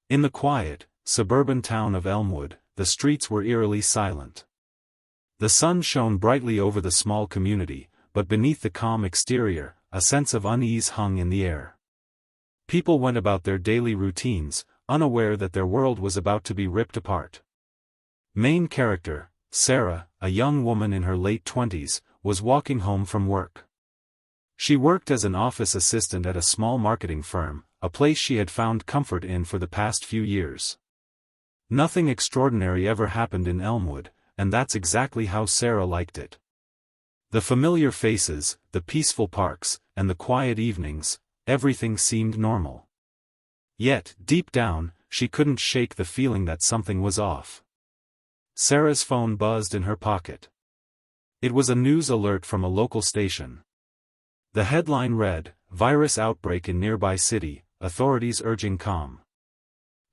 In the quiet, suburban town of Elmwood, the streets were eerily silent. The sun shone brightly over the small community, but beneath the calm exterior, a sense of unease hung in the air. People went about their daily routines, unaware that their world was about to be ripped apart. Main character, Sarah, a young woman in her late 20s, was walking home from work. She worked as an office assistant at a small marketing firm, a place she had found comfort in for the past few years. Nothing extraordinary ever happened in Elmwood, and that's exactly how Sarah liked it. The familiar faces, the peaceful parks, and the quiet evenings, everything seemed normal. Yet, deep down, she couldn't shake the feeling that something was off. Sarah's phone buzzed in her pocket. It was a news alert from a local station. The headline read, "Virus outbreak in nearby city, authorities urging calm."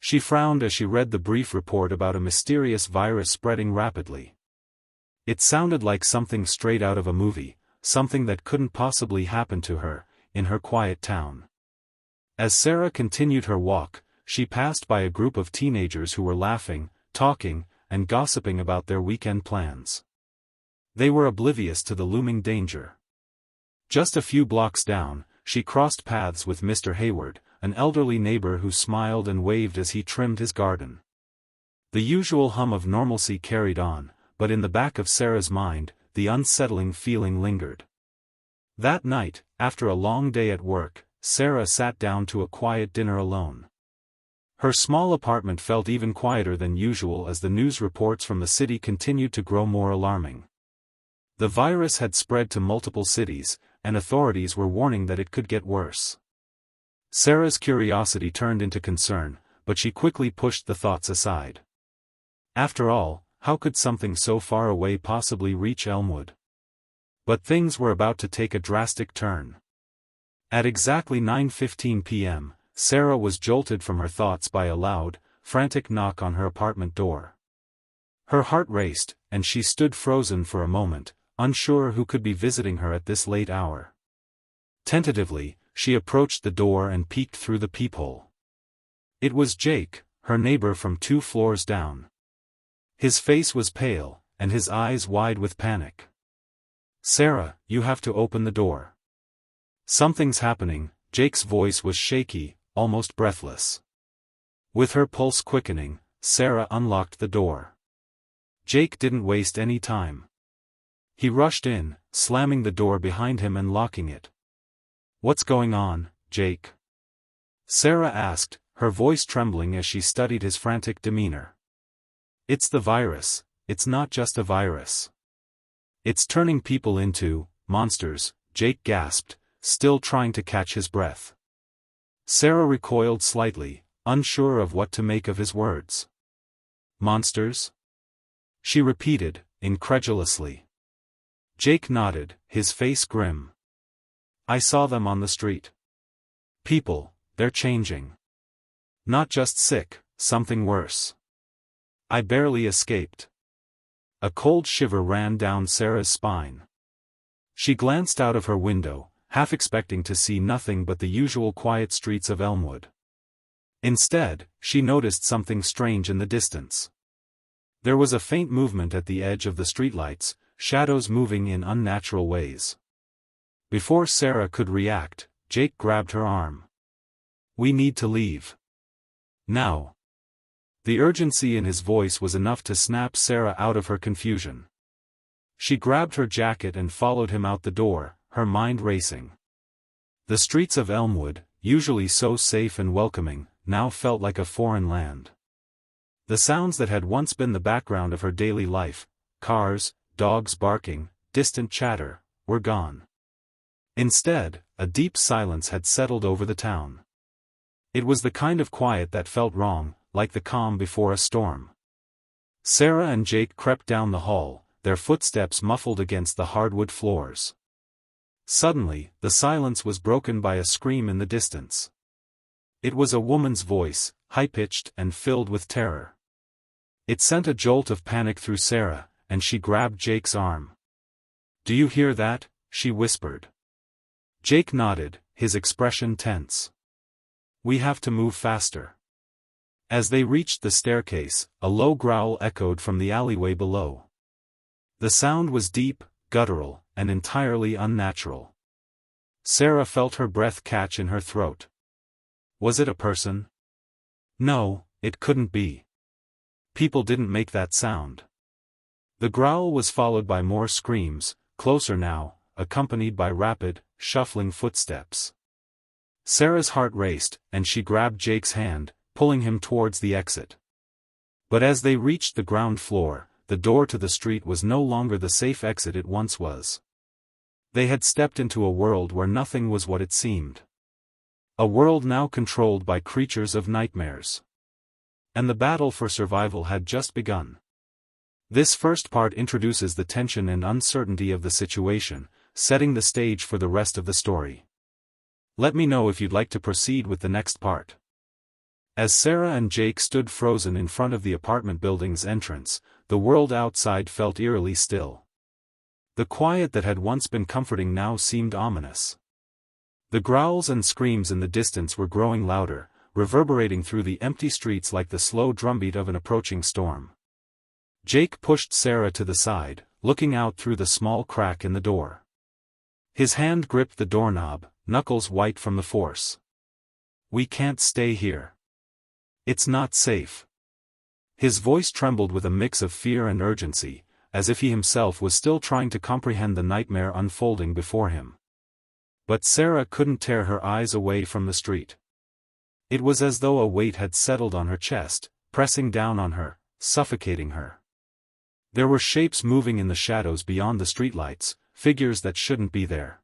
She frowned as she read the brief report about a mysterious virus spreading rapidly. It sounded like something straight out of a movie, something that couldn't possibly happen to her, in her quiet town. As Sarah continued her walk, she passed by a group of teenagers who were laughing, talking, and gossiping about their weekend plans. They were oblivious to the looming danger. Just a few blocks down, she crossed paths with Mr. Hayward, an elderly neighbor who smiled and waved as he trimmed his garden. The usual hum of normalcy carried on, but in the back of Sarah's mind, the unsettling feeling lingered. That night, after a long day at work, Sarah sat down to a quiet dinner alone. Her small apartment felt even quieter than usual as the news reports from the city continued to grow more alarming. The virus had spread to multiple cities, and authorities were warning that it could get worse. Sarah's curiosity turned into concern, but she quickly pushed the thoughts aside. After all, how could something so far away possibly reach Elmwood? But things were about to take a drastic turn. At exactly 9:15 p.m., Sarah was jolted from her thoughts by a loud, frantic knock on her apartment door. Her heart raced, and she stood frozen for a moment, unsure who could be visiting her at this late hour. Tentatively, she approached the door and peeked through the peephole. It was Jake, her neighbor from 2 floors down. His face was pale, and his eyes wide with panic. "Sarah, you have to open the door. Something's happening." Jake's voice was shaky, almost breathless. With her pulse quickening, Sarah unlocked the door. Jake didn't waste any time. He rushed in, slamming the door behind him and locking it. "What's going on, Jake?" Sarah asked, her voice trembling as she studied his frantic demeanor. "It's the virus. It's not just a virus. It's turning people into monsters," Jake gasped, still trying to catch his breath. Sarah recoiled slightly, unsure of what to make of his words. "Monsters?" she repeated, incredulously. Jake nodded, his face grim. "I saw them on the street. People, they're changing. Not just sick, something worse. I barely escaped." A cold shiver ran down Sarah's spine. She glanced out of her window, half expecting to see nothing but the usual quiet streets of Elmwood. Instead, she noticed something strange in the distance. There was a faint movement at the edge of the streetlights, shadows moving in unnatural ways. Before Sarah could react, Jake grabbed her arm. "We need to leave. Now." The urgency in his voice was enough to snap Sarah out of her confusion. She grabbed her jacket and followed him out the door, her mind racing. The streets of Elmwood, usually so safe and welcoming, now felt like a foreign land. The sounds that had once been the background of her daily life, cars, dogs barking, distant chatter, were gone. Instead, a deep silence had settled over the town. It was the kind of quiet that felt wrong, like the calm before a storm. Sarah and Jake crept down the hall, their footsteps muffled against the hardwood floors. Suddenly, the silence was broken by a scream in the distance. It was a woman's voice, high-pitched and filled with terror. It sent a jolt of panic through Sarah, and she grabbed Jake's arm. "Do you hear that?" she whispered. Jake nodded, his expression tense. "We have to move faster." As they reached the staircase, a low growl echoed from the alleyway below. The sound was deep, guttural, and entirely unnatural. Sarah felt her breath catch in her throat. Was it a person? No, it couldn't be. People didn't make that sound. The growl was followed by more screams, closer now, accompanied by rapid, shuffling footsteps. Sarah's heart raced, and she grabbed Jake's hand, pulling him towards the exit. But as they reached the ground floor, the door to the street was no longer the safe exit it once was. They had stepped into a world where nothing was what it seemed. A world now controlled by creatures of nightmares. And the battle for survival had just begun. This first part introduces the tension and uncertainty of the situation, setting the stage for the rest of the story. Let me know if you'd like to proceed with the next part. As Sarah and Jake stood frozen in front of the apartment building's entrance, the world outside felt eerily still. The quiet that had once been comforting now seemed ominous. The growls and screams in the distance were growing louder, reverberating through the empty streets like the slow drumbeat of an approaching storm. Jake pushed Sarah to the side, looking out through the small crack in the door. His hand gripped the doorknob, knuckles white from the force. "We can't stay here. It's not safe." His voice trembled with a mix of fear and urgency, as if he himself was still trying to comprehend the nightmare unfolding before him. But Sarah couldn't tear her eyes away from the street. It was as though a weight had settled on her chest, pressing down on her, suffocating her. There were shapes moving in the shadows beyond the streetlights, figures that shouldn't be there.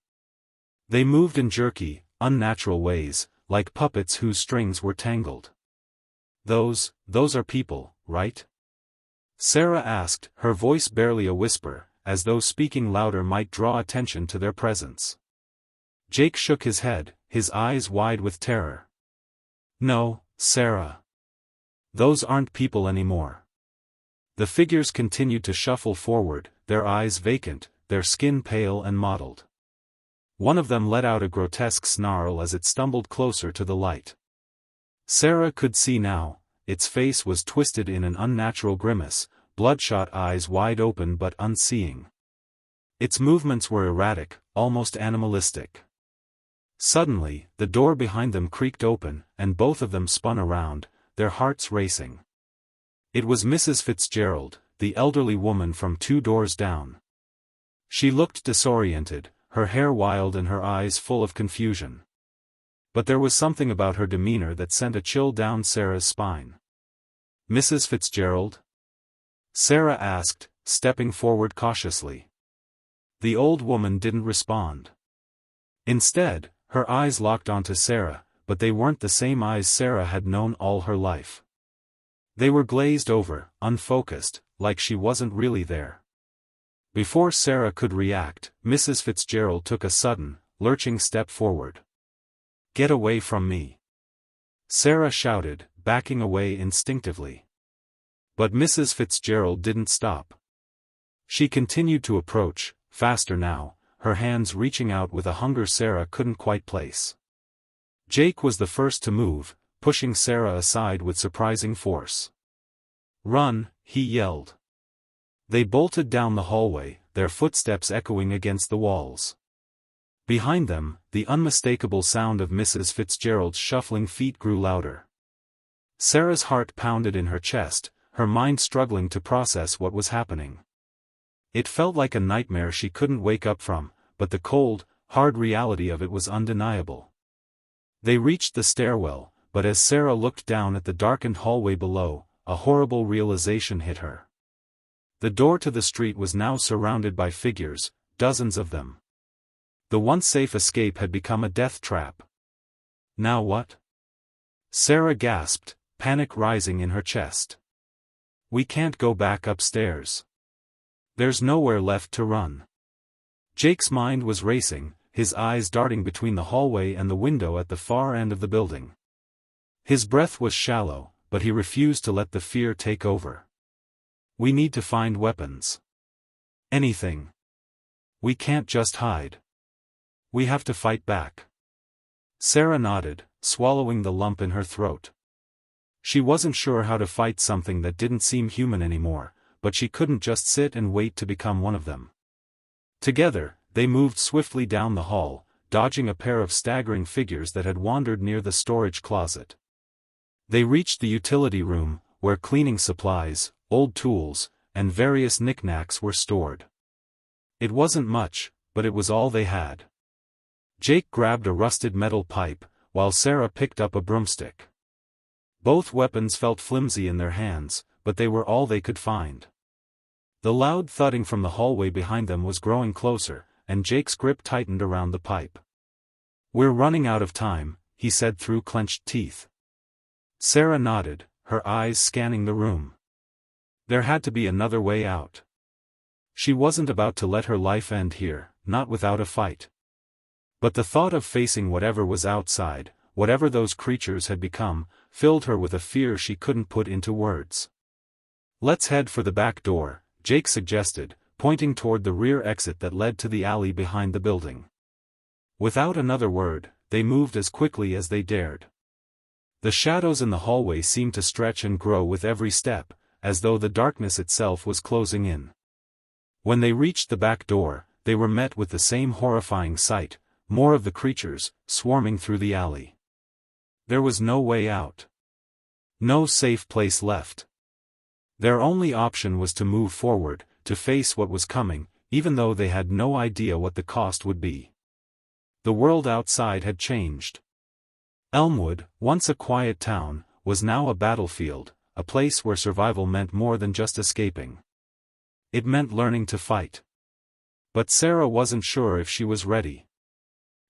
They moved in jerky, unnatural ways, like puppets whose strings were tangled. Those are people, right?" Sarah asked, her voice barely a whisper, as though speaking louder might draw attention to their presence. Jake shook his head, his eyes wide with terror. "No, Sarah. Those aren't people anymore." The figures continued to shuffle forward, their eyes vacant, their skin pale and mottled. One of them let out a grotesque snarl as it stumbled closer to the light. Sarah could see now, its face was twisted in an unnatural grimace, bloodshot eyes wide open but unseeing. Its movements were erratic, almost animalistic. Suddenly, the door behind them creaked open, and both of them spun around, their hearts racing. It was Mrs. Fitzgerald, the elderly woman from 2 doors down. She looked disoriented, her hair wild and her eyes full of confusion. But there was something about her demeanor that sent a chill down Sarah's spine. "Mrs. Fitzgerald?" Sarah asked, stepping forward cautiously. The old woman didn't respond. Instead, her eyes locked onto Sarah, but they weren't the same eyes Sarah had known all her life. They were glazed over, unfocused, like she wasn't really there. Before Sarah could react, Mrs. Fitzgerald took a sudden, lurching step forward. "Get away from me!" Sarah shouted, backing away instinctively. But Mrs. Fitzgerald didn't stop. She continued to approach, faster now, her hands reaching out with a hunger Sarah couldn't quite place. Jake was the first to move, pushing Sarah aside with surprising force. "Run," he yelled. They bolted down the hallway, their footsteps echoing against the walls. Behind them, the unmistakable sound of Mrs. Fitzgerald's shuffling feet grew louder. Sarah's heart pounded in her chest, her mind struggling to process what was happening. It felt like a nightmare she couldn't wake up from, but the cold, hard reality of it was undeniable. They reached the stairwell, but as Sarah looked down at the darkened hallway below, a horrible realization hit her. The door to the street was now surrounded by figures, dozens of them. The once safe escape had become a death trap. Now what? Sarah gasped, panic rising in her chest. "We can't go back upstairs. There's nowhere left to run." Jake's mind was racing, his eyes darting between the hallway and the window at the far end of the building. His breath was shallow, but he refused to let the fear take over. "We need to find weapons. Anything. We can't just hide. We have to fight back." Sarah nodded, swallowing the lump in her throat. She wasn't sure how to fight something that didn't seem human anymore, but she couldn't just sit and wait to become one of them. Together, they moved swiftly down the hall, dodging a pair of staggering figures that had wandered near the storage closet. They reached the utility room, where cleaning supplies, old tools, and various knickknacks were stored. It wasn't much, but it was all they had. Jake grabbed a rusted metal pipe, while Sarah picked up a broomstick. Both weapons felt flimsy in their hands, but they were all they could find. The loud thudding from the hallway behind them was growing closer, and Jake's grip tightened around the pipe. "We're running out of time," he said through clenched teeth. Sarah nodded, her eyes scanning the room. There had to be another way out. She wasn't about to let her life end here, not without a fight. But the thought of facing whatever was outside, whatever those creatures had become, filled her with a fear she couldn't put into words. "Let's head for the back door," Jake suggested, pointing toward the rear exit that led to the alley behind the building. Without another word, they moved as quickly as they dared. The shadows in the hallway seemed to stretch and grow with every step, as though the darkness itself was closing in. When they reached the back door, they were met with the same horrifying sight, more of the creatures, swarming through the alley. There was no way out. No safe place left. Their only option was to move forward, to face what was coming, even though they had no idea what the cost would be. The world outside had changed. Elmwood, once a quiet town, was now a battlefield, a place where survival meant more than just escaping. It meant learning to fight. But Sarah wasn't sure if she was ready.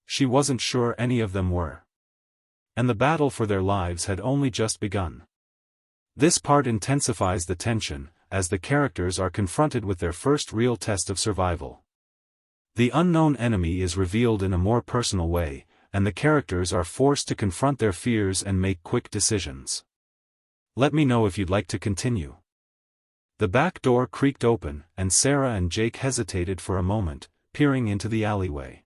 She wasn't sure any of them were. And the battle for their lives had only just begun. This part intensifies the tension, as the characters are confronted with their first real test of survival. The unknown enemy is revealed in a more personal way, and the characters are forced to confront their fears and make quick decisions. Let me know if you'd like to continue. The back door creaked open, and Sarah and Jake hesitated for a moment, peering into the alleyway.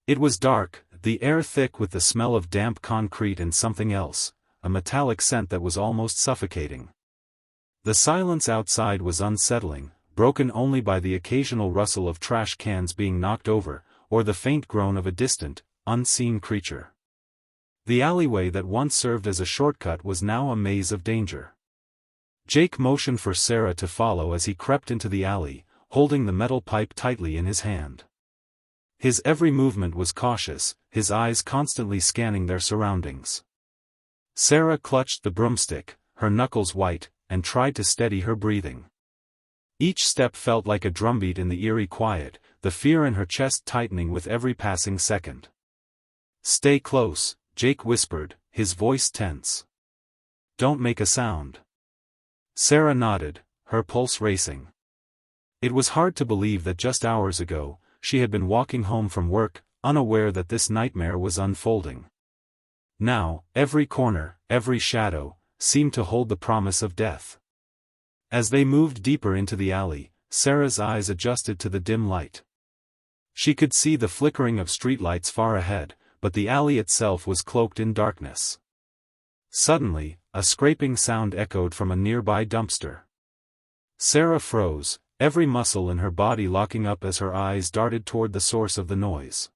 It was dark, the air thick with the smell of damp concrete and something else, a metallic scent that was almost suffocating. The silence outside was unsettling, broken only by the occasional rustle of trash cans being knocked over, or the faint groan of a distant, unseen creature. The alleyway that once served as a shortcut was now a maze of danger. Jake motioned for Sarah to follow as he crept into the alley, holding the metal pipe tightly in his hand. His every movement was cautious, his eyes constantly scanning their surroundings. Sarah clutched the broomstick, her knuckles white, and tried to steady her breathing. Each step felt like a drumbeat in the eerie quiet, the fear in her chest tightening with every passing second. "Stay close," Jake whispered, his voice tense. "Don't make a sound." Sarah nodded, her pulse racing. It was hard to believe that just hours ago, she had been walking home from work, unaware that this nightmare was unfolding. Now, every corner, every shadow, seemed to hold the promise of death. As they moved deeper into the alley, Sarah's eyes adjusted to the dim light. She could see the flickering of streetlights far ahead, but the alley itself was cloaked in darkness. Suddenly, a scraping sound echoed from a nearby dumpster. Sarah froze, every muscle in her body locking up as her eyes darted toward the source of the noise.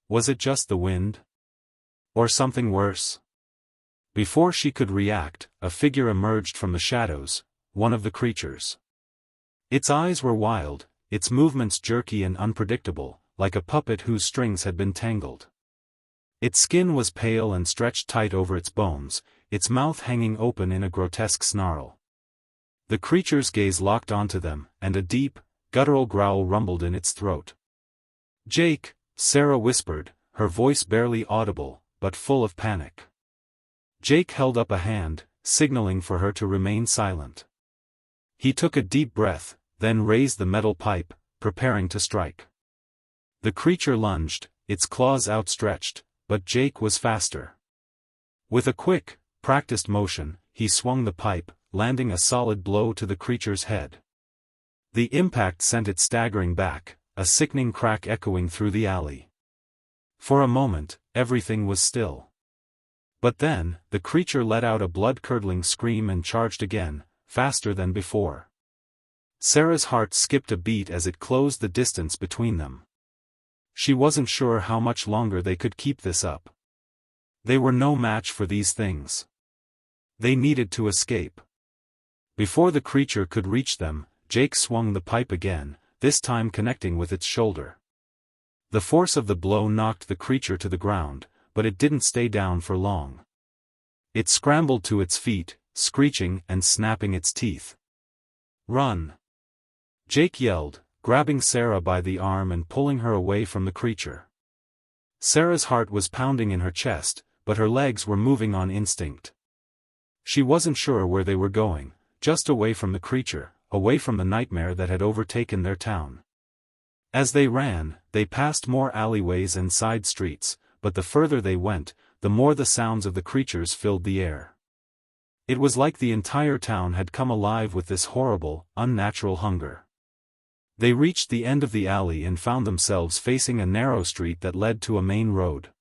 Was it just the wind? Or something worse? Before she could react, a figure emerged from the shadows, one of the creatures. Its eyes were wild, its movements jerky and unpredictable, like a puppet whose strings had been tangled. Its skin was pale and stretched tight over its bones, its mouth hanging open in a grotesque snarl. The creature's gaze locked onto them, and a deep, guttural growl rumbled in its throat. "Jake," Sarah whispered, her voice barely audible, but full of panic. Jake held up a hand, signaling for her to remain silent. He took a deep breath, then raised the metal pipe, preparing to strike. The creature lunged, its claws outstretched, but Jake was faster. With a quick, practiced motion, he swung the pipe, landing a solid blow to the creature's head. The impact sent it staggering back, a sickening crack echoing through the alley. For a moment, everything was still. But then, the creature let out a blood-curdling scream and charged again, faster than before. Sarah's heart skipped a beat as it closed the distance between them. She wasn't sure how much longer they could keep this up. They were no match for these things. They needed to escape. Before the creature could reach them, Jake swung the pipe again, this time connecting with its shoulder. The force of the blow knocked the creature to the ground, but it didn't stay down for long. It scrambled to its feet, screeching and snapping its teeth. "Run!" Jake yelled, grabbing Sarah by the arm and pulling her away from the creature. Sarah's heart was pounding in her chest, but her legs were moving on instinct. She wasn't sure where they were going, just away from the creature, away from the nightmare that had overtaken their town. As they ran, they passed more alleyways and side streets, but the further they went, the more the sounds of the creatures filled the air. It was like the entire town had come alive with this horrible, unnatural hunger. They reached the end of the alley and found themselves facing a narrow street that led to a main road.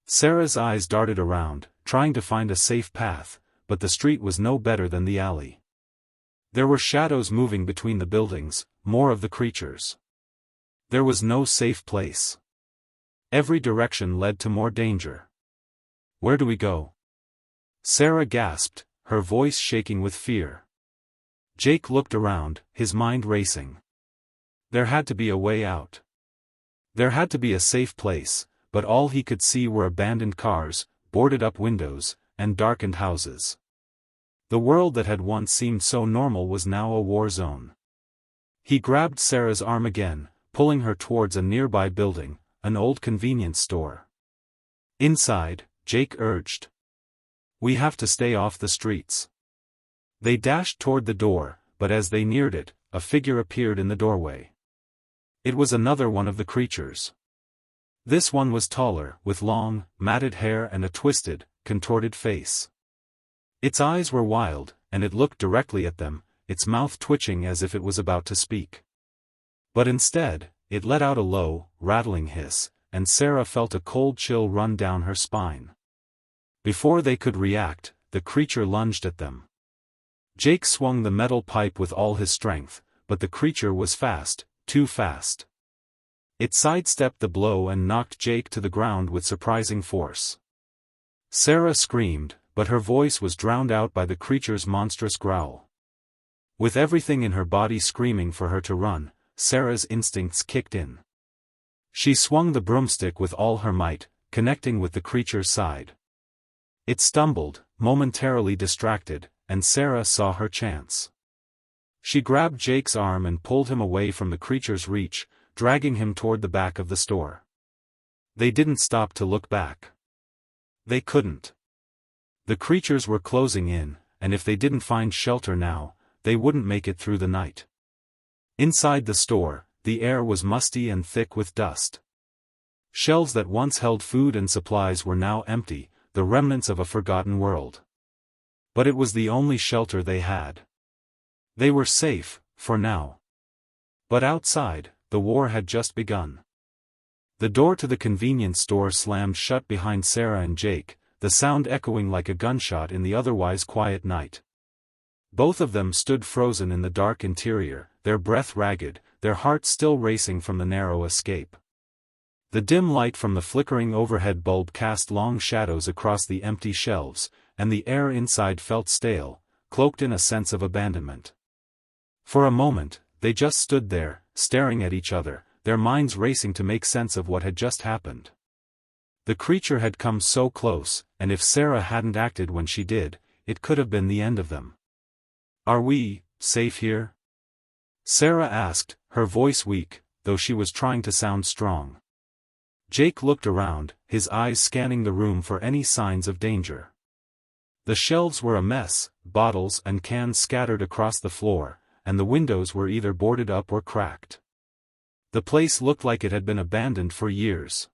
Sarah's eyes darted around, trying to find a safe path, but the street was no better than the alley. There were shadows moving between the buildings, more of the creatures. There was no safe place. Every direction led to more danger. "Where do we go?" Sarah gasped, her voice shaking with fear. Jake looked around, his mind racing. There had to be a way out. There had to be a safe place, but all he could see were abandoned cars, boarded-up windows, and darkened houses. The world that had once seemed so normal was now a war zone. He grabbed Sarah's arm again, pulling her towards a nearby building, an old convenience store. Inside, Jake urged, "We have to stay off the streets." They dashed toward the door, but as they neared it, a figure appeared in the doorway. It was another one of the creatures. This one was taller, with long, matted hair and a twisted, contorted face. Its eyes were wild, and it looked directly at them, its mouth twitching as if it was about to speak. But instead, it let out a low, rattling hiss, and Sarah felt a cold chill run down her spine. Before they could react, the creature lunged at them. Jake swung the metal pipe with all his strength, but the creature was fast, too fast. It sidestepped the blow and knocked Jake to the ground with surprising force. Sarah screamed, but her voice was drowned out by the creature's monstrous growl. With everything in her body screaming for her to run, Sarah's instincts kicked in. She swung the broomstick with all her might, connecting with the creature's side. It stumbled, momentarily distracted, and Sarah saw her chance. She grabbed Jake's arm and pulled him away from the creature's reach, dragging him toward the back of the store. They didn't stop to look back. They couldn't. The creatures were closing in, and if they didn't find shelter now, they wouldn't make it through the night. Inside the store, the air was musty and thick with dust. Shelves that once held food and supplies were now empty, the remnants of a forgotten world. But it was the only shelter they had. They were safe, for now. But outside, the war had just begun. The door to the convenience store slammed shut behind Sarah and Jake, the sound echoing like a gunshot in the otherwise quiet night. Both of them stood frozen in the dark interior, their breath ragged, their hearts still racing from the narrow escape. The dim light from the flickering overhead bulb cast long shadows across the empty shelves, and the air inside felt stale, cloaked in a sense of abandonment. For a moment, they just stood there, staring at each other, their minds racing to make sense of what had just happened. The creature had come so close, and if Sarah hadn't acted when she did, it could have been the end of them. "Are we safe here?" Sarah asked, her voice weak, though she was trying to sound strong. Jake looked around, his eyes scanning the room for any signs of danger. The shelves were a mess, bottles and cans scattered across the floor, and the windows were either boarded up or cracked. The place looked like it had been abandoned for years.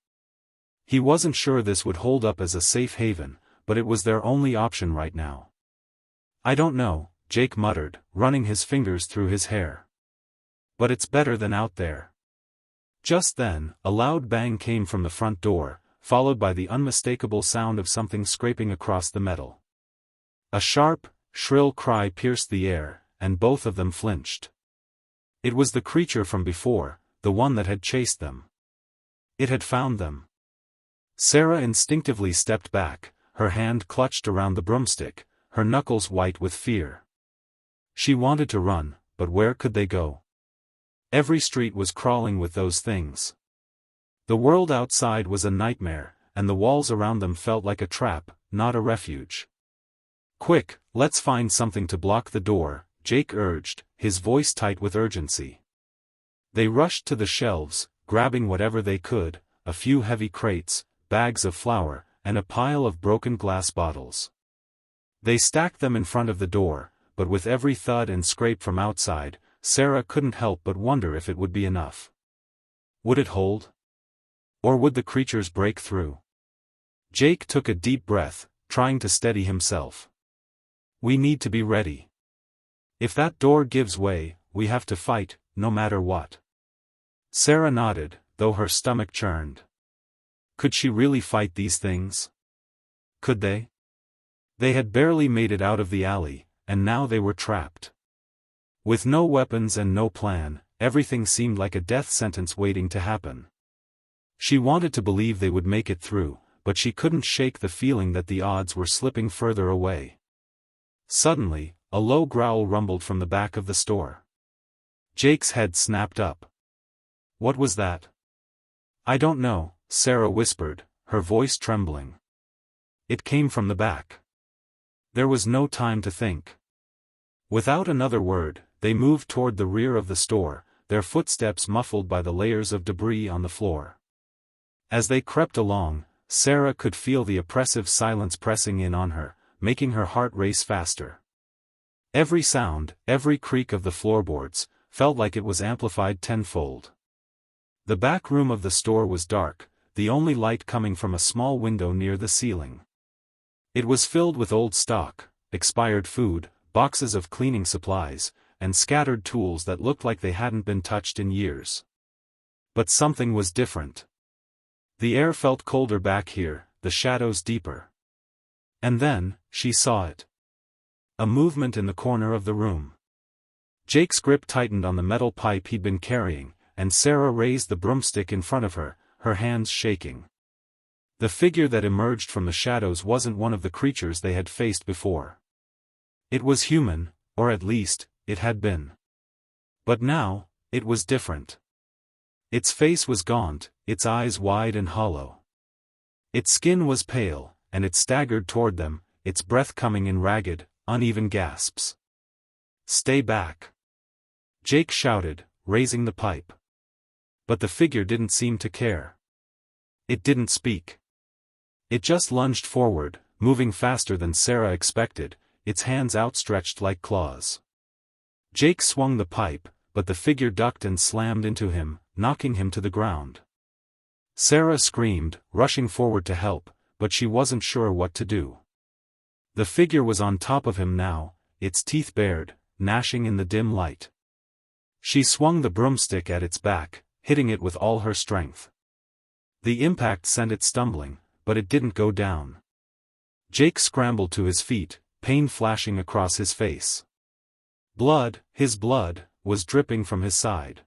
He wasn't sure this would hold up as a safe haven, but it was their only option right now. "I don't know," Jake muttered, running his fingers through his hair. "But it's better than out there." Just then, a loud bang came from the front door, followed by the unmistakable sound of something scraping across the metal. A sharp, shrill cry pierced the air, and both of them flinched. It was the creature from before, the one that had chased them. It had found them. Sarah instinctively stepped back, her hand clutched around the broomstick, her knuckles white with fear. She wanted to run, but where could they go? Every street was crawling with those things. The world outside was a nightmare, and the walls around them felt like a trap, not a refuge. "Quick, let's find something to block the door," Jake urged, his voice tight with urgency. They rushed to the shelves, grabbing whatever they could, a few heavy crates, bags of flour, and a pile of broken glass bottles. They stacked them in front of the door, but with every thud and scrape from outside, Sarah couldn't help but wonder if it would be enough. Would it hold? Or would the creatures break through? Jake took a deep breath, trying to steady himself. "We need to be ready. If that door gives way, we have to fight, no matter what." Sarah nodded, though her stomach churned. Could she really fight these things? Could they? They had barely made it out of the alley, and now they were trapped. With no weapons and no plan, everything seemed like a death sentence waiting to happen. She wanted to believe they would make it through, but she couldn't shake the feeling that the odds were slipping further away. Suddenly, a low growl rumbled from the back of the store. Jake's head snapped up. "What was that?" "I don't know," Sarah whispered, her voice trembling. "It came from the back." There was no time to think. Without another word, they moved toward the rear of the store, their footsteps muffled by the layers of debris on the floor. As they crept along, Sarah could feel the oppressive silence pressing in on her, making her heart race faster. Every sound, every creak of the floorboards, felt like it was amplified tenfold. The back room of the store was dark, the only light coming from a small window near the ceiling. It was filled with old stock, expired food, boxes of cleaning supplies, and scattered tools that looked like they hadn't been touched in years. But something was different. The air felt colder back here, the shadows deeper. And then, she saw it. A movement in the corner of the room. Jake's grip tightened on the metal pipe he'd been carrying, and Sarah raised the broomstick in front of her, her hands shaking. The figure that emerged from the shadows wasn't one of the creatures they had faced before. It was human, or at least, it had been. But now, it was different. Its face was gaunt, its eyes wide and hollow. Its skin was pale, and it staggered toward them, its breath coming in ragged, uneven gasps. "Stay back!" Jake shouted, raising the pipe. But the figure didn't seem to care. It didn't speak. It just lunged forward, moving faster than Sarah expected, its hands outstretched like claws. Jake swung the pipe, but the figure ducked and slammed into him, knocking him to the ground. Sarah screamed, rushing forward to help, but she wasn't sure what to do. The figure was on top of him now, its teeth bared, gnashing in the dim light. She swung the broomstick at its back, hitting it with all her strength. The impact sent it stumbling, but it didn't go down. Jake scrambled to his feet, pain flashing across his face. Blood, his blood, was dripping from his side.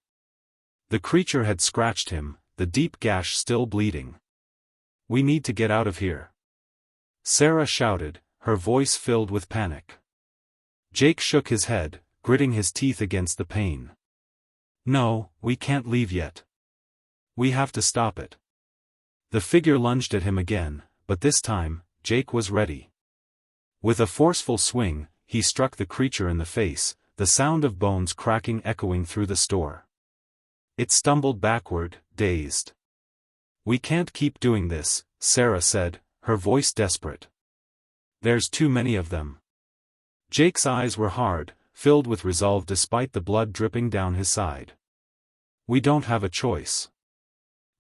The creature had scratched him, the deep gash still bleeding. "We need to get out of here," Sarah shouted, her voice filled with panic. Jake shook his head, gritting his teeth against the pain. "No, we can't leave yet. We have to stop it." The figure lunged at him again, but this time, Jake was ready. With a forceful swing, he struck the creature in the face, the sound of bones cracking echoing through the store. It stumbled backward, dazed. "We can't keep doing this," Sarah said, her voice desperate. "There's too many of them." Jake's eyes were hard, filled with resolve despite the blood dripping down his side. "We don't have a choice."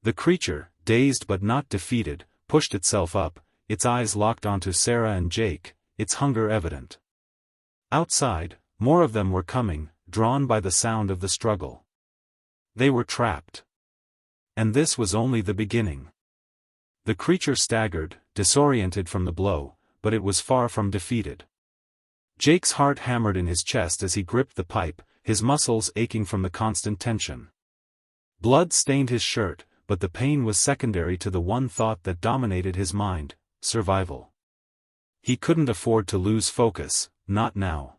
The creature, dazed but not defeated, pushed itself up, its eyes locked onto Sarah and Jake, its hunger evident. Outside, more of them were coming, drawn by the sound of the struggle. They were trapped. And this was only the beginning. The creature staggered, disoriented from the blow, but it was far from defeated. Jake's heart hammered in his chest as he gripped the pipe, his muscles aching from the constant tension. Blood stained his shirt, but the pain was secondary to the one thought that dominated his mind: survival. He couldn't afford to lose focus, not now.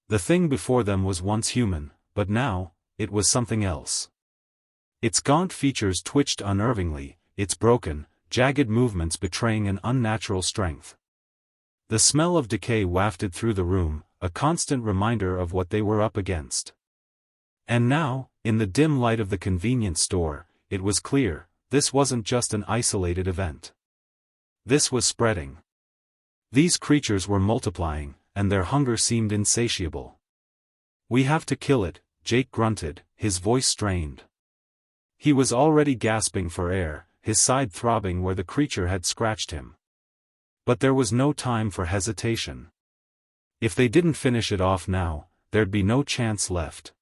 The thing before them was once human, but now, it was something else. Its gaunt features twitched unnervingly, its broken, jagged movements betraying an unnatural strength. The smell of decay wafted through the room, a constant reminder of what they were up against. And now, in the dim light of the convenience store, it was clear, this wasn't just an isolated event. This was spreading. These creatures were multiplying, and their hunger seemed insatiable. "We have to kill it," Jake grunted, his voice strained. He was already gasping for air, his side throbbing where the creature had scratched him. But there was no time for hesitation. If they didn't finish it off now, there'd be no chance left.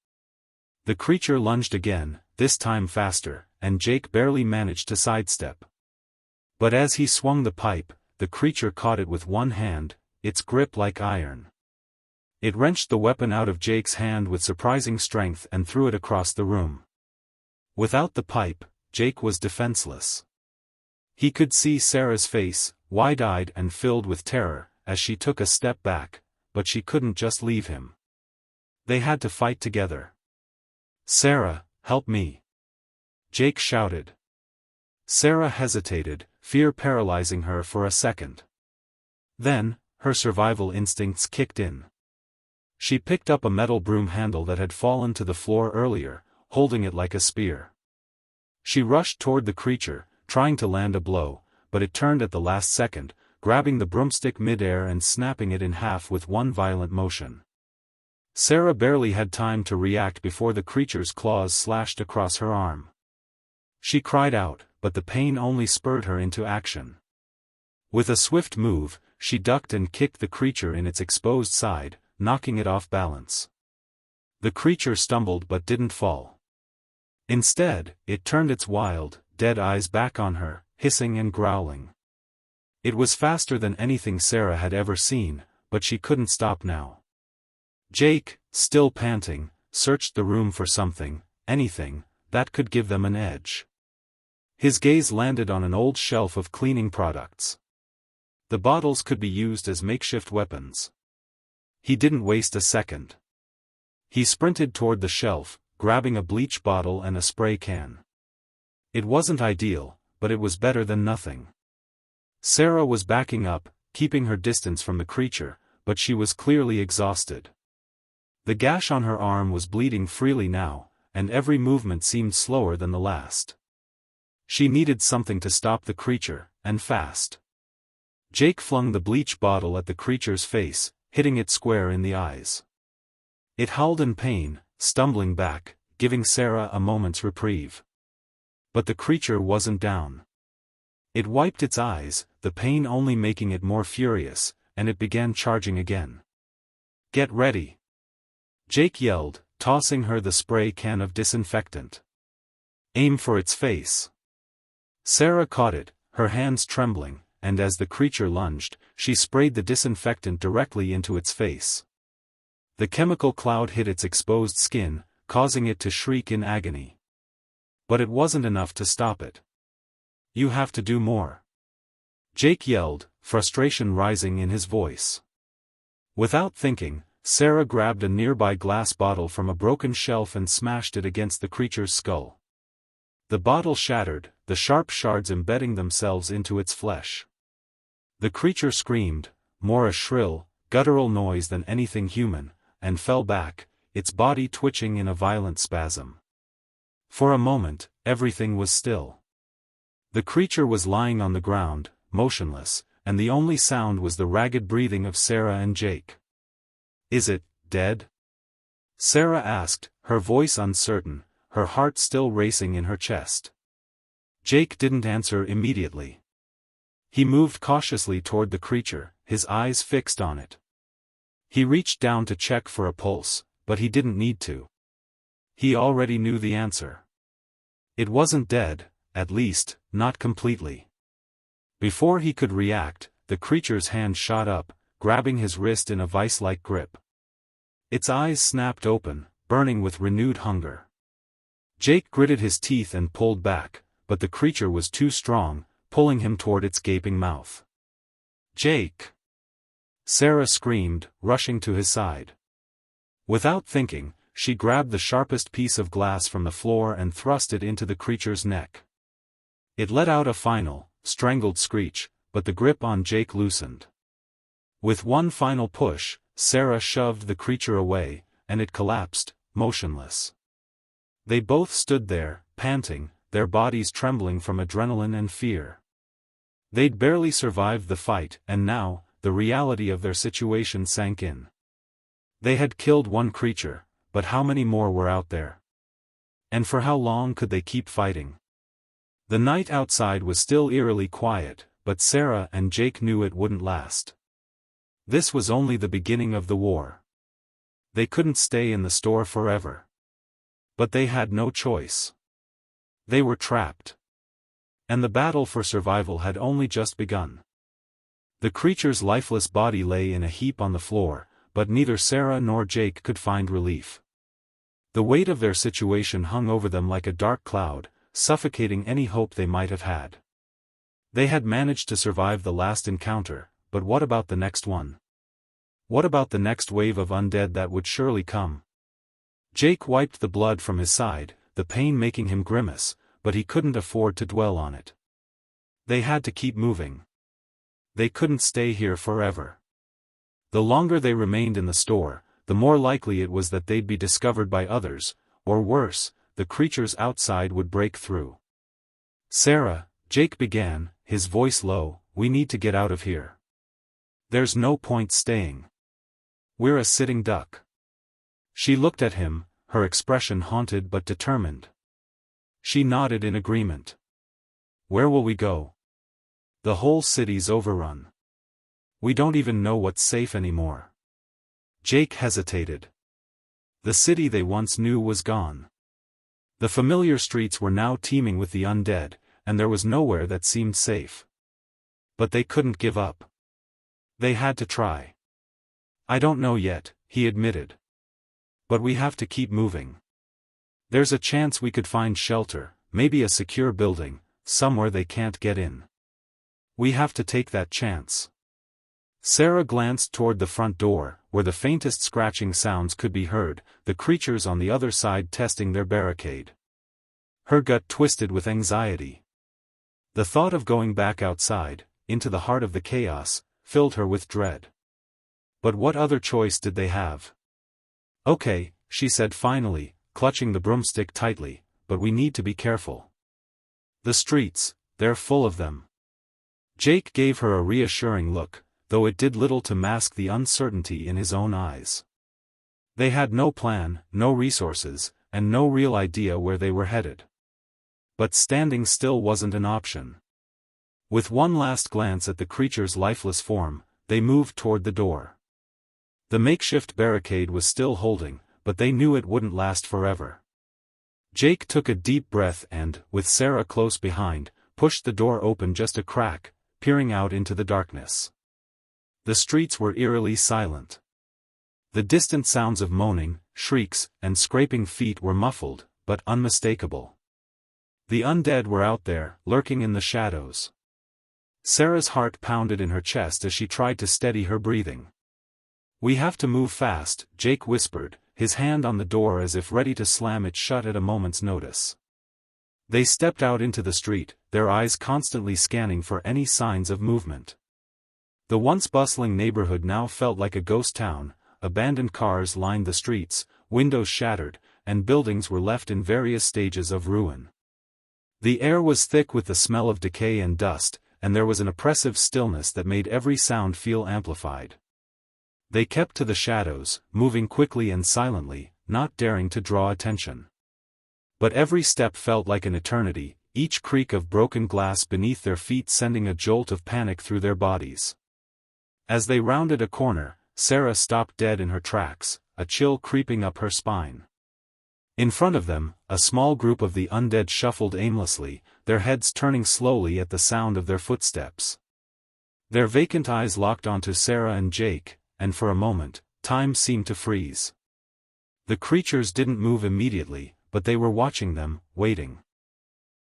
The creature lunged again, this time faster, and Jake barely managed to sidestep. But as he swung the pipe, the creature caught it with one hand, its grip like iron. It wrenched the weapon out of Jake's hand with surprising strength and threw it across the room. Without the pipe, Jake was defenseless. He could see Sarah's face, wide-eyed and filled with terror, as she took a step back, but she couldn't just leave him. They had to fight together. "Sarah, help me!" Jake shouted. Sarah hesitated, fear paralyzing her for a second. Then, her survival instincts kicked in. She picked up a metal broom handle that had fallen to the floor earlier, holding it like a spear. She rushed toward the creature, trying to land a blow, but it turned at the last second, grabbing the broomstick mid-air and snapping it in half with one violent motion. Sarah barely had time to react before the creature's claws slashed across her arm. She cried out, but the pain only spurred her into action. With a swift move, she ducked and kicked the creature in its exposed side, knocking it off balance. The creature stumbled but didn't fall. Instead, it turned its wild, dead eyes back on her, hissing and growling. It was faster than anything Sarah had ever seen, but she couldn't stop now. Jake, still panting, searched the room for something, anything, that could give them an edge. His gaze landed on an old shelf of cleaning products. The bottles could be used as makeshift weapons. He didn't waste a second. He sprinted toward the shelf, grabbing a bleach bottle and a spray can. It wasn't ideal, but it was better than nothing. Sarah was backing up, keeping her distance from the creature, but she was clearly exhausted. The gash on her arm was bleeding freely now, and every movement seemed slower than the last. She needed something to stop the creature, and fast. Jake flung the bleach bottle at the creature's face, hitting it square in the eyes. It howled in pain, stumbling back, giving Sarah a moment's reprieve. But the creature wasn't down. It wiped its eyes, the pain only making it more furious, and it began charging again. "Get ready!" Jake yelled, tossing her the spray can of disinfectant. "Aim for its face." Sarah caught it, her hands trembling, and as the creature lunged, she sprayed the disinfectant directly into its face. The chemical cloud hit its exposed skin, causing it to shriek in agony. But it wasn't enough to stop it. "You have to do more," Jake yelled, frustration rising in his voice. Without thinking, Sarah grabbed a nearby glass bottle from a broken shelf and smashed it against the creature's skull. The bottle shattered, the sharp shards embedding themselves into its flesh. The creature screamed, more a shrill, guttural noise than anything human, and fell back, its body twitching in a violent spasm. For a moment, everything was still. The creature was lying on the ground, motionless, and the only sound was the ragged breathing of Sarah and Jake. "Is it dead?" Sarah asked, her voice uncertain, her heart still racing in her chest. Jake didn't answer immediately. He moved cautiously toward the creature, his eyes fixed on it. He reached down to check for a pulse, but he didn't need to. He already knew the answer. It wasn't dead, at least, not completely. Before he could react, the creature's hand shot up, grabbing his wrist in a vice-like grip. Its eyes snapped open, burning with renewed hunger. Jake gritted his teeth and pulled back, but the creature was too strong, pulling him toward its gaping mouth. "Jake!" Sarah screamed, rushing to his side. Without thinking, she grabbed the sharpest piece of glass from the floor and thrust it into the creature's neck. It let out a final, strangled screech, but the grip on Jake loosened. With one final push, Sarah shoved the creature away, and it collapsed, motionless. They both stood there, panting, their bodies trembling from adrenaline and fear. They'd barely survived the fight, and now, the reality of their situation sank in. They had killed one creature, but how many more were out there? And for how long could they keep fighting? The night outside was still eerily quiet, but Sarah and Jake knew it wouldn't last. This was only the beginning of the war. They couldn't stay in the store forever. But they had no choice. They were trapped. And the battle for survival had only just begun. The creature's lifeless body lay in a heap on the floor, but neither Sarah nor Jake could find relief. The weight of their situation hung over them like a dark cloud, suffocating any hope they might have had. They had managed to survive the last encounter, but what about the next one? What about the next wave of undead that would surely come? Jake wiped the blood from his side, the pain making him grimace, but he couldn't afford to dwell on it. They had to keep moving. They couldn't stay here forever. The longer they remained in the store, the more likely it was that they'd be discovered by others, or worse, the creatures outside would break through. "Sarah," Jake began, his voice low, "we need to get out of here. There's no point staying. We're a sitting duck." She looked at him, her expression haunted but determined. She nodded in agreement. "Where will we go? The whole city's overrun. We don't even know what's safe anymore." Jake hesitated. The city they once knew was gone. The familiar streets were now teeming with the undead, and there was nowhere that seemed safe. But they couldn't give up. They had to try. "I don't know yet," he admitted. "But we have to keep moving. There's a chance we could find shelter, maybe a secure building, somewhere they can't get in. We have to take that chance." Sarah glanced toward the front door, where the faintest scratching sounds could be heard, the creatures on the other side testing their barricade. Her gut twisted with anxiety. The thought of going back outside, into the heart of the chaos, filled her with dread. But what other choice did they have? "Okay," she said finally, clutching the broomstick tightly, "but we need to be careful. The streets, they're full of them." Jake gave her a reassuring look, though it did little to mask the uncertainty in his own eyes. They had no plan, no resources, and no real idea where they were headed. But standing still wasn't an option. With one last glance at the creature's lifeless form, they moved toward the door. The makeshift barricade was still holding, but they knew it wouldn't last forever. Jake took a deep breath and, with Sarah close behind, pushed the door open just a crack, peering out into the darkness. The streets were eerily silent. The distant sounds of moaning, shrieks, and scraping feet were muffled, but unmistakable. The undead were out there, lurking in the shadows. Sarah's heart pounded in her chest as she tried to steady her breathing. "We have to move fast," Jake whispered, his hand on the door as if ready to slam it shut at a moment's notice. They stepped out into the street, their eyes constantly scanning for any signs of movement. The once bustling neighborhood now felt like a ghost town. Abandoned cars lined the streets, windows shattered, and buildings were left in various stages of ruin. The air was thick with the smell of decay and dust, and there was an oppressive stillness that made every sound feel amplified. They kept to the shadows, moving quickly and silently, not daring to draw attention. But every step felt like an eternity, each creak of broken glass beneath their feet sending a jolt of panic through their bodies. As they rounded a corner, Sarah stopped dead in her tracks, a chill creeping up her spine. In front of them, a small group of the undead shuffled aimlessly, their heads turning slowly at the sound of their footsteps. Their vacant eyes locked onto Sarah and Jake, and for a moment, time seemed to freeze. The creatures didn't move immediately, but they were watching them, waiting.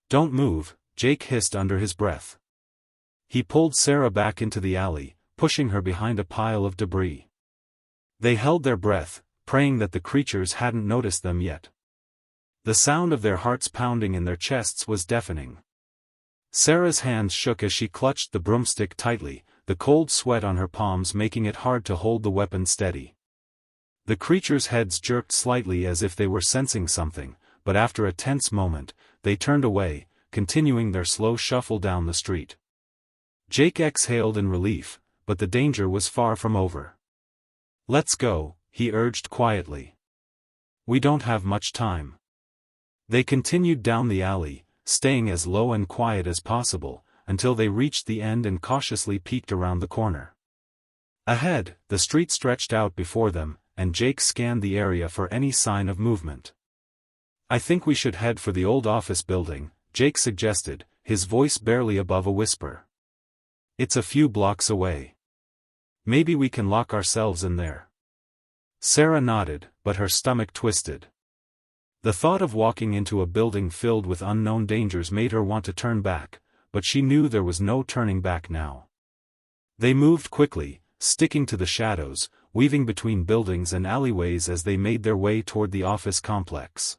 "Don't move," Jake hissed under his breath. He pulled Sarah back into the alley, pushing her behind a pile of debris. They held their breath, praying that the creatures hadn't noticed them yet. The sound of their hearts pounding in their chests was deafening. Sarah's hands shook as she clutched the broomstick tightly, the cold sweat on her palms making it hard to hold the weapon steady. The creatures' heads jerked slightly as if they were sensing something, but after a tense moment, they turned away, continuing their slow shuffle down the street. Jake exhaled in relief, but the danger was far from over. "Let's go," he urged quietly. "We don't have much time." They continued down the alley, staying as low and quiet as possible, until they reached the end and cautiously peeked around the corner. Ahead, the street stretched out before them, and Jake scanned the area for any sign of movement. "I think we should head for the old office building," Jake suggested, his voice barely above a whisper. "It's a few blocks away. Maybe we can lock ourselves in there." Sarah nodded, but her stomach twisted. The thought of walking into a building filled with unknown dangers made her want to turn back, but she knew there was no turning back now. They moved quickly, sticking to the shadows, weaving between buildings and alleyways as they made their way toward the office complex.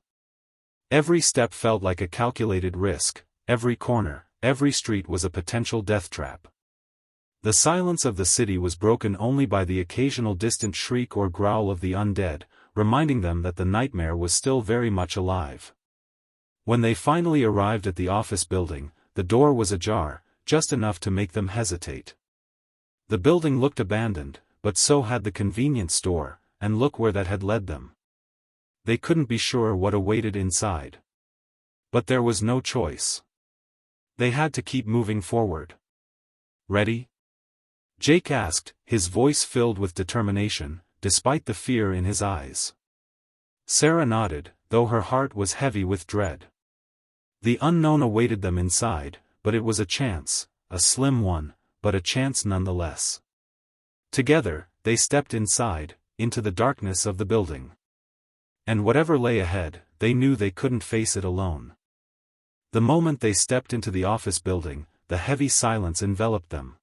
Every step felt like a calculated risk, every corner, every street was a potential death trap. The silence of the city was broken only by the occasional distant shriek or growl of the undead, reminding them that the nightmare was still very much alive. When they finally arrived at the office building, the door was ajar, just enough to make them hesitate. The building looked abandoned, but so had the convenience store, and look where that had led them. They couldn't be sure what awaited inside. But there was no choice. They had to keep moving forward. "Ready?" Jake asked, his voice filled with determination, despite the fear in his eyes. Sarah nodded, though her heart was heavy with dread. The unknown awaited them inside, but it was a chance, a slim one, but a chance nonetheless. Together, they stepped inside, into the darkness of the building. And whatever lay ahead, they knew they couldn't face it alone. The moment they stepped into the office building, the heavy silence enveloped them.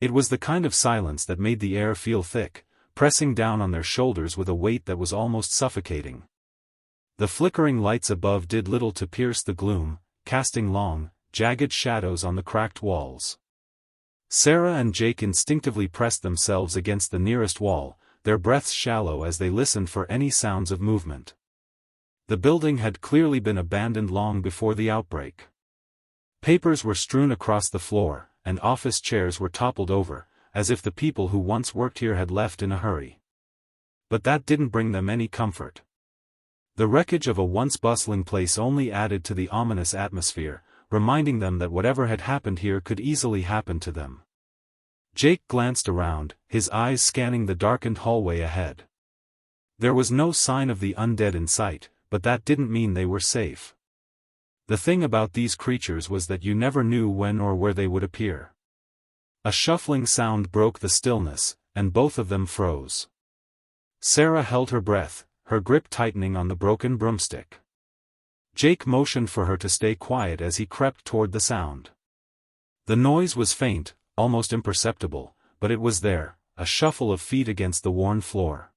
It was the kind of silence that made the air feel thick, pressing down on their shoulders with a weight that was almost suffocating. The flickering lights above did little to pierce the gloom, casting long, jagged shadows on the cracked walls. Sarah and Jake instinctively pressed themselves against the nearest wall, their breaths shallow as they listened for any sounds of movement. The building had clearly been abandoned long before the outbreak. Papers were strewn across the floor, and office chairs were toppled over, as if the people who once worked here had left in a hurry. But that didn't bring them any comfort. The wreckage of a once bustling place only added to the ominous atmosphere, reminding them that whatever had happened here could easily happen to them. Jake glanced around, his eyes scanning the darkened hallway ahead. There was no sign of the undead in sight, but that didn't mean they were safe. The thing about these creatures was that you never knew when or where they would appear. A shuffling sound broke the stillness, and both of them froze. Sarah held her breath, her grip tightening on the broken broomstick. Jake motioned for her to stay quiet as he crept toward the sound. The noise was faint, almost imperceptible, but it was there, a shuffle of feet against the worn floor.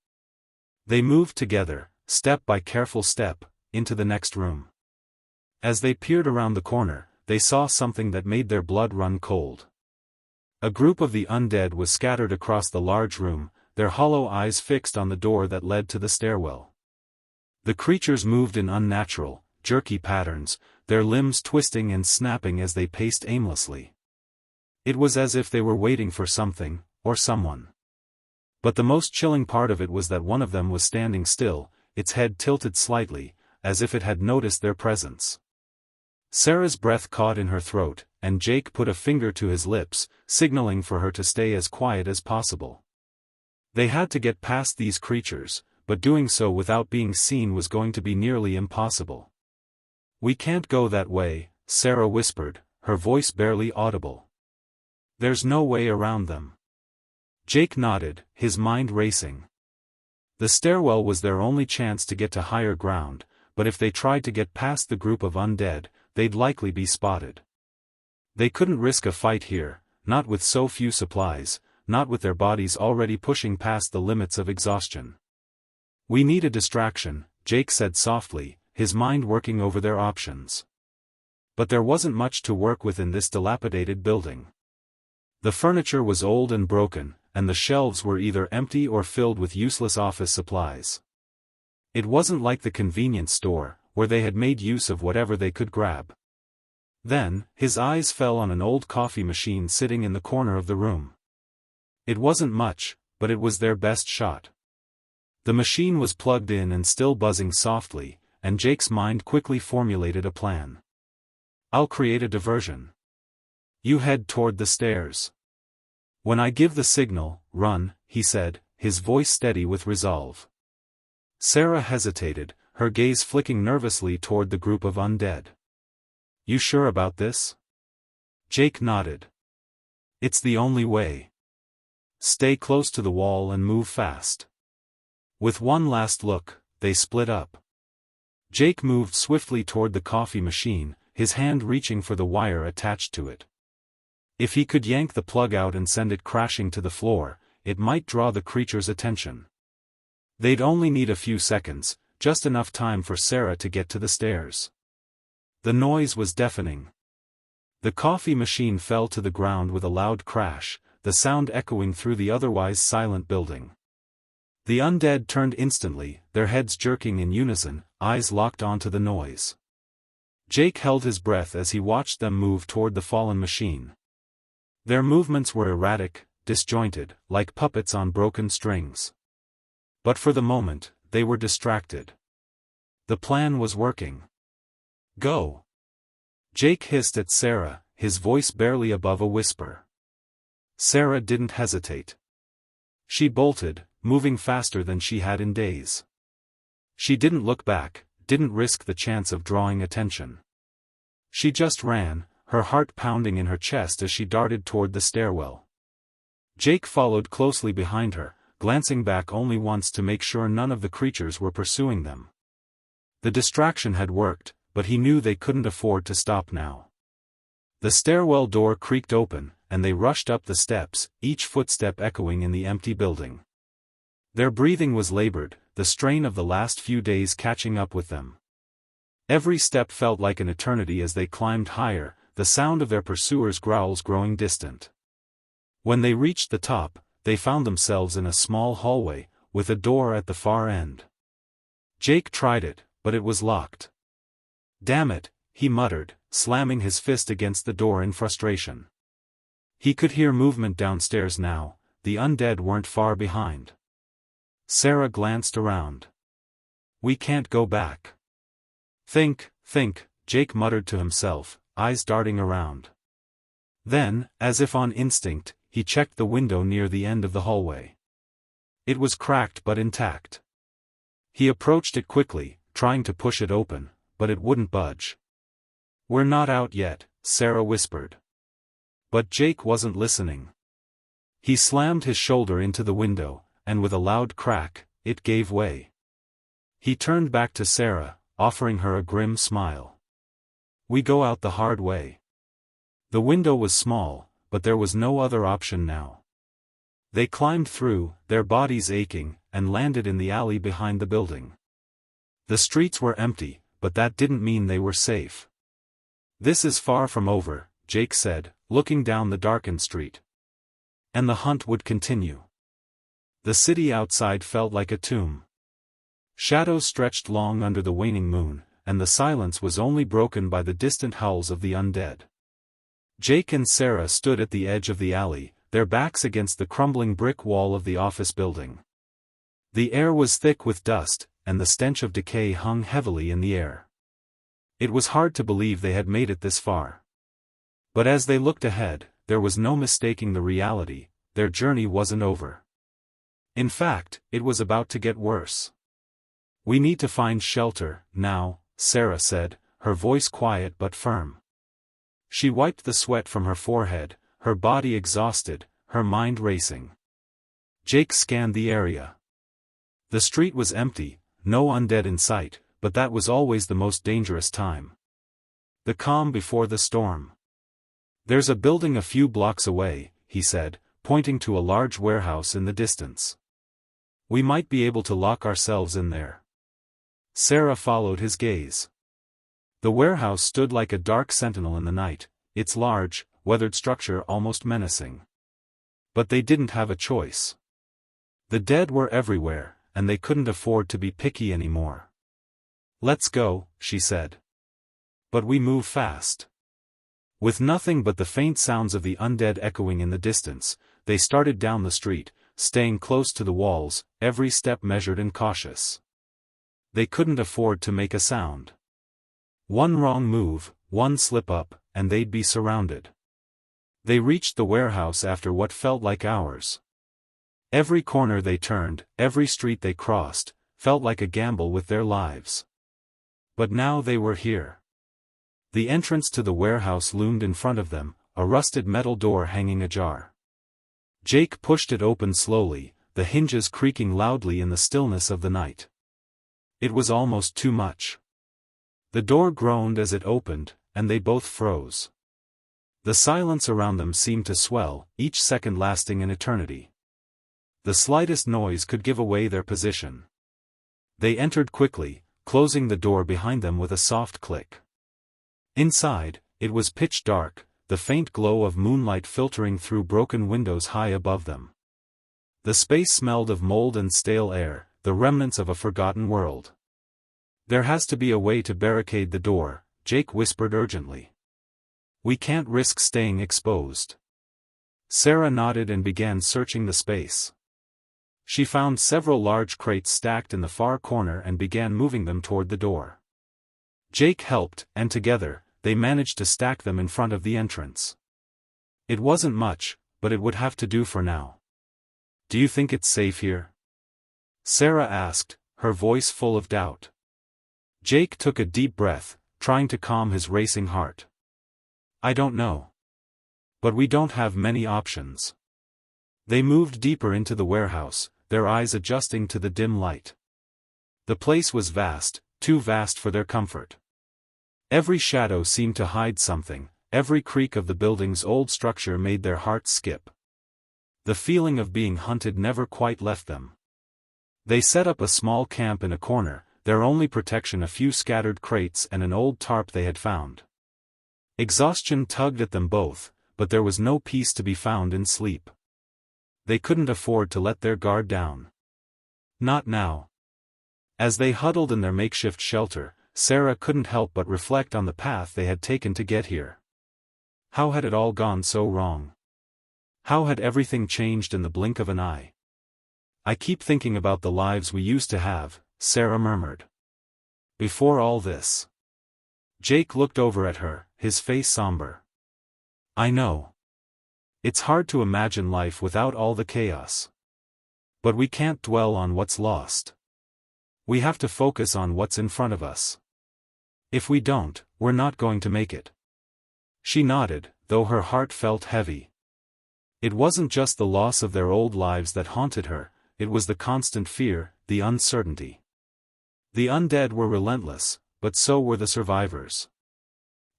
They moved together, step by careful step, into the next room. As they peered around the corner, they saw something that made their blood run cold. A group of the undead was scattered across the large room, their hollow eyes fixed on the door that led to the stairwell. The creatures moved in unnatural, jerky patterns, their limbs twisting and snapping as they paced aimlessly. It was as if they were waiting for something, or someone. But the most chilling part of it was that one of them was standing still, its head tilted slightly, as if it had noticed their presence. Sarah's breath caught in her throat, and Jake put a finger to his lips, signaling for her to stay as quiet as possible. They had to get past these creatures, but doing so without being seen was going to be nearly impossible. "We can't go that way," Sarah whispered, her voice barely audible. "There's no way around them." Jake nodded, his mind racing. The stairwell was their only chance to get to higher ground, but if they tried to get past the group of undead, they'd likely be spotted. They couldn't risk a fight here, not with so few supplies, not with their bodies already pushing past the limits of exhaustion. "We need a distraction," Jake said softly, his mind working over their options. But there wasn't much to work with in this dilapidated building. The furniture was old and broken, and the shelves were either empty or filled with useless office supplies. It wasn't like the convenience store, where they had made use of whatever they could grab. Then, his eyes fell on an old coffee machine sitting in the corner of the room. It wasn't much, but it was their best shot. The machine was plugged in and still buzzing softly, and Jake's mind quickly formulated a plan. "I'll create a diversion. You head toward the stairs. When I give the signal, run," he said, his voice steady with resolve. Sarah hesitated, her gaze flicking nervously toward the group of undead. "You sure about this?" Jake nodded. "It's the only way. Stay close to the wall and move fast." With one last look, they split up. Jake moved swiftly toward the coffee machine, his hand reaching for the wire attached to it. If he could yank the plug out and send it crashing to the floor, it might draw the creature's attention. They'd only need a few seconds, just enough time for Sarah to get to the stairs. The noise was deafening. The coffee machine fell to the ground with a loud crash, the sound echoing through the otherwise silent building. The undead turned instantly, their heads jerking in unison, eyes locked onto the noise. Jake held his breath as he watched them move toward the fallen machine. Their movements were erratic, disjointed, like puppets on broken strings. But for the moment, they were distracted. The plan was working. "Go!" Jake hissed at Sarah, his voice barely above a whisper. Sarah didn't hesitate. She bolted, moving faster than she had in days. She didn't look back, didn't risk the chance of drawing attention. She just ran, her heart pounding in her chest as she darted toward the stairwell. Jake followed closely behind her, glancing back only once to make sure none of the creatures were pursuing them. The distraction had worked, but he knew they couldn't afford to stop now. The stairwell door creaked open, and they rushed up the steps, each footstep echoing in the empty building. Their breathing was labored, the strain of the last few days catching up with them. Every step felt like an eternity as they climbed higher, the sound of their pursuers' growls growing distant. When they reached the top, they found themselves in a small hallway, with a door at the far end. Jake tried it, but it was locked. "Damn it," he muttered, slamming his fist against the door in frustration. He could hear movement downstairs now, the undead weren't far behind. Sarah glanced around. "We can't go back." Think, Jake muttered to himself, eyes darting around. Then, as if on instinct, he checked the window near the end of the hallway. It was cracked but intact. He approached it quickly, trying to push it open, but it wouldn't budge. "We're not out yet," Sarah whispered. But Jake wasn't listening. He slammed his shoulder into the window, and with a loud crack, it gave way. He turned back to Sarah, offering her a grim smile. "We go out the hard way." The window was small, but there was no other option now. They climbed through, their bodies aching, and landed in the alley behind the building. The streets were empty, but that didn't mean they were safe. "This is far from over," Jake said, looking down the darkened street. And the hunt would continue. The city outside felt like a tomb. Shadows stretched long under the waning moon, and the silence was only broken by the distant howls of the undead. Jake and Sarah stood at the edge of the alley, their backs against the crumbling brick wall of the office building. The air was thick with dust, and the stench of decay hung heavily in the air. It was hard to believe they had made it this far. But as they looked ahead, there was no mistaking the reality, their journey wasn't over. In fact, it was about to get worse. "We need to find shelter, now," Sarah said, her voice quiet but firm. She wiped the sweat from her forehead, her body exhausted, her mind racing. Jake scanned the area. The street was empty, no undead in sight, but that was always the most dangerous time. The calm before the storm. "There's a building a few blocks away," he said, pointing to a large warehouse in the distance. "We might be able to lock ourselves in there." Sarah followed his gaze. The warehouse stood like a dark sentinel in the night, its large, weathered structure almost menacing. But they didn't have a choice. The dead were everywhere, and they couldn't afford to be picky anymore. "Let's go," she said. "But we move fast." With nothing but the faint sounds of the undead echoing in the distance, they started down the street, staying close to the walls, every step measured and cautious. They couldn't afford to make a sound. One wrong move, one slip-up, and they'd be surrounded. They reached the warehouse after what felt like hours. Every corner they turned, every street they crossed, felt like a gamble with their lives. But now they were here. The entrance to the warehouse loomed in front of them, a rusted metal door hanging ajar. Jake pushed it open slowly, the hinges creaking loudly in the stillness of the night. It was almost too much. The door groaned as it opened, and they both froze. The silence around them seemed to swell, each second lasting an eternity. The slightest noise could give away their position. They entered quickly, closing the door behind them with a soft click. Inside, it was pitch dark, the faint glow of moonlight filtering through broken windows high above them. The space smelled of mold and stale air, the remnants of a forgotten world. "There has to be a way to barricade the door," Jake whispered urgently. "We can't risk staying exposed." Sarah nodded and began searching the space. She found several large crates stacked in the far corner and began moving them toward the door. Jake helped, and together, they managed to stack them in front of the entrance. It wasn't much, but it would have to do for now. "Do you think it's safe here?" Sarah asked, her voice full of doubt. Jake took a deep breath, trying to calm his racing heart. "I don't know. But we don't have many options." They moved deeper into the warehouse, their eyes adjusting to the dim light. The place was vast, too vast for their comfort. Every shadow seemed to hide something, every creak of the building's old structure made their hearts skip. The feeling of being hunted never quite left them. They set up a small camp in a corner, their only protection a few scattered crates and an old tarp they had found. Exhaustion tugged at them both, but there was no peace to be found in sleep. They couldn't afford to let their guard down. Not now. As they huddled in their makeshift shelter, Sarah couldn't help but reflect on the path they had taken to get here. How had it all gone so wrong? How had everything changed in the blink of an eye? "I keep thinking about the lives we used to have," Sarah murmured. "Before all this." Jake looked over at her, his face somber. "I know. It's hard to imagine life without all the chaos. But we can't dwell on what's lost. We have to focus on what's in front of us. If we don't, we're not going to make it." She nodded, though her heart felt heavy. It wasn't just the loss of their old lives that haunted her, it was the constant fear, the uncertainty. The undead were relentless, but so were the survivors.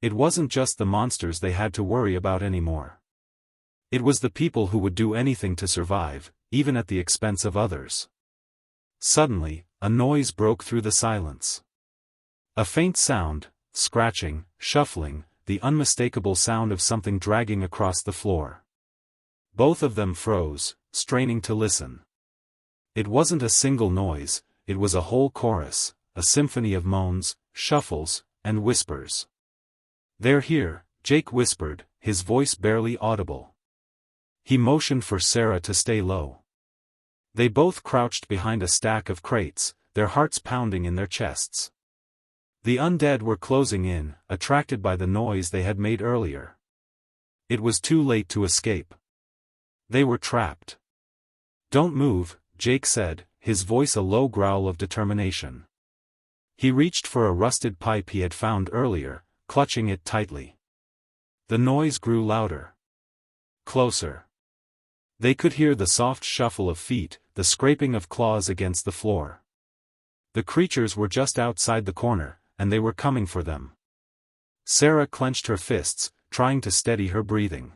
It wasn't just the monsters they had to worry about anymore. It was the people who would do anything to survive, even at the expense of others. Suddenly, a noise broke through the silence. A faint sound, scratching, shuffling, the unmistakable sound of something dragging across the floor. Both of them froze, straining to listen. It wasn't a single noise, it was a whole chorus, a symphony of moans, shuffles, and whispers. "They're here," Jake whispered, his voice barely audible. He motioned for Sarah to stay low. They both crouched behind a stack of crates, their hearts pounding in their chests. The undead were closing in, attracted by the noise they had made earlier. It was too late to escape. They were trapped. "Don't move," Jake said, his voice a low growl of determination. He reached for a rusted pipe he had found earlier, clutching it tightly. The noise grew louder. Closer. They could hear the soft shuffle of feet, the scraping of claws against the floor. The creatures were just outside the corner, and they were coming for them. Sarah clenched her fists, trying to steady her breathing.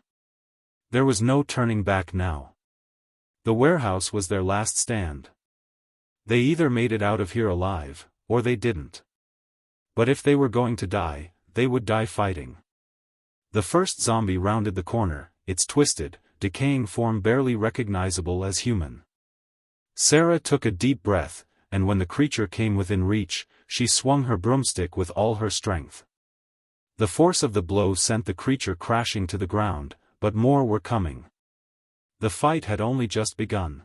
There was no turning back now. The warehouse was their last stand. They either made it out of here alive, or they didn't. But if they were going to die, they would die fighting. The first zombie rounded the corner, its twisted, decaying form barely recognizable as human. Sarah took a deep breath, and when the creature came within reach, she swung her broomstick with all her strength. The force of the blow sent the creature crashing to the ground, but more were coming. The fight had only just begun.